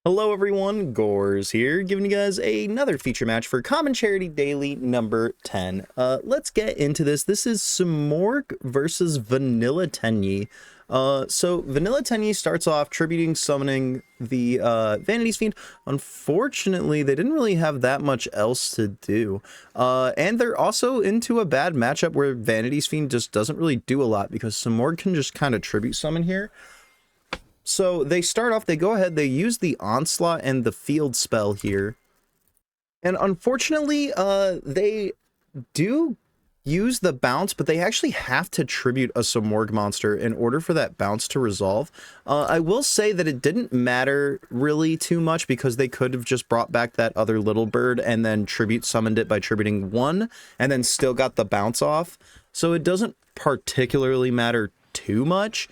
Hello everyone, Gores here, giving you guys another feature match for Common Charity Daily number 10. Let's get into this. This is Simorgh versus Vanilla Tenyi. So Vanilla Tenyi starts off tributing summoning the Vanity's Fiend. Unfortunately, they didn't really have that much else to do. And they're also into a bad matchup where Vanity's Fiend just doesn't really do a lot because Simorgh can just kind of tribute summon here. So they start off, they go ahead, they use the Onslaught and the Field spell here. And unfortunately, they do use the bounce, but they actually have to tribute a Simorgh monster in order for that bounce to resolve. I will say that it didn't matter really too much because they could have just brought back that other little bird and then tribute summoned it by tributing one and then still got the bounce off. So it doesn't particularly matter too much.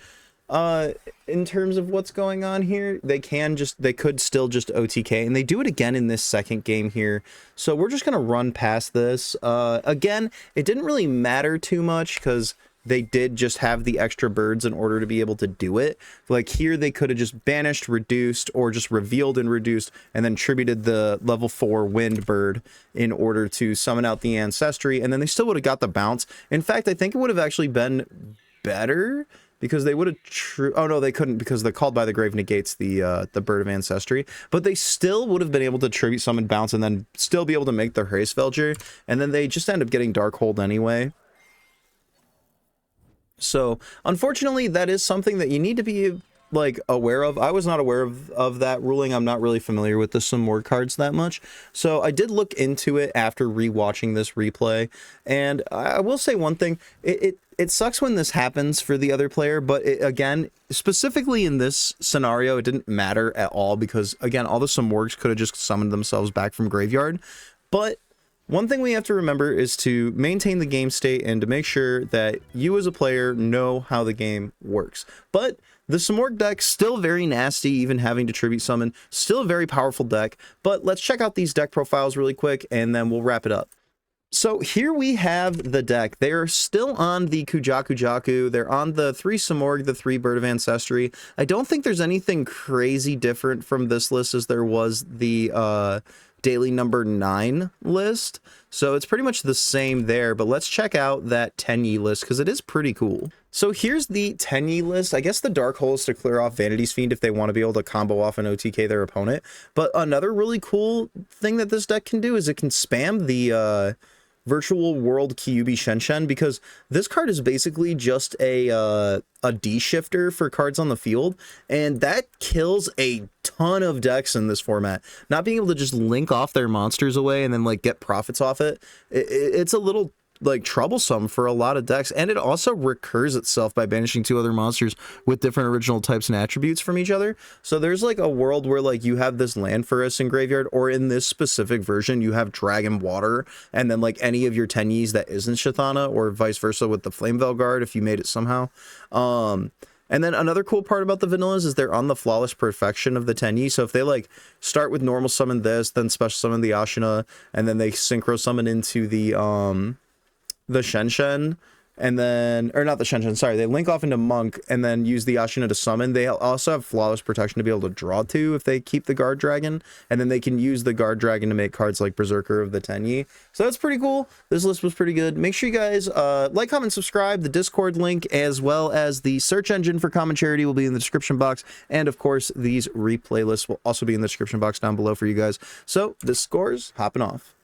In terms of what's going on here, they could still just OTK, and they do it again in this second game here. So we're just gonna run past this. Again, it didn't really matter too much because they did just have the extra birds in order to be able to do it. Like here, they could have just banished, reduced, or just revealed and reduced, and then tributed the level 4 wind bird in order to summon out the ancestry, and then they still would have got the bounce. In fact, I think it would have actually been better because they would have oh no, they couldn't because the Called by the Grave negates the Bird of Ancestry, but they still would have been able to tribute summon bounce and then still be able to make their Hazefelger, and then they just end up getting Darkhold anyway. So unfortunately, that is something that you need to be like aware of. I was not aware of that ruling. I'm not really familiar with the Simorgh cards that much, so I did look into it after rewatching this replay, and I will say one thing: it sucks when this happens for the other player, but again, specifically in this scenario, it didn't matter at all because, again, all the Simorghs could have just summoned themselves back from graveyard. But one thing we have to remember is to maintain the game state and to make sure that you as a player know how the game works. But the Simorgh deck, still very nasty, even having to tribute summon, still a very powerful deck. But let's check out these deck profiles really quick, and then we'll wrap it up. So here we have the deck. They are still on the Kujaku. They're on the 3 Simorgh, the 3 Bird of Ancestry. I don't think there's anything crazy different from this list as there was the daily number 9 list. So it's pretty much the same there, but let's check out that Tenyi list because it is pretty cool. So here's the Tenyi list. I guess the dark hole is to clear off Vanity's Fiend if they want to be able to combo off and OTK their opponent. But another really cool thing that this deck can do is it can spam the Virtual World Kyubi Shenshen, because this card is basically just a D-shifter for cards on the field, and that kills a ton of decks in this format. Not being able to just link off their monsters away and then like get profits off it, it's a little like troublesome for a lot of decks, and it also recurs itself by banishing 2 other monsters with different original types and attributes from each other. So there's like a world where like you have this land forest in graveyard, or in this specific version you have dragon water, and then like any of your Tenyis that isn't Shathana, or vice versa with the Flame Guard if you made it somehow. And then another cool part about the vanillas is they're on the flawless perfection of the Tenyi. So if they like start with normal summon this, then special summon the Ashina, and then they synchro summon into the Shenshen, and then, or not the Shenshen, sorry, they link off into Monk and then use the Ashina to summon. They also have flawless protection to be able to draw to if they keep the Guard Dragon, and then they can use the Guard Dragon to make cards like Berserker of the Tenyi. So that's pretty cool. This list was pretty good. Make sure you guys like, comment, subscribe. The Discord link as well as the search engine for Common Charity will be in the description box, and of course these replay lists will also be in the description box down below for you guys. So this Scores hopping off.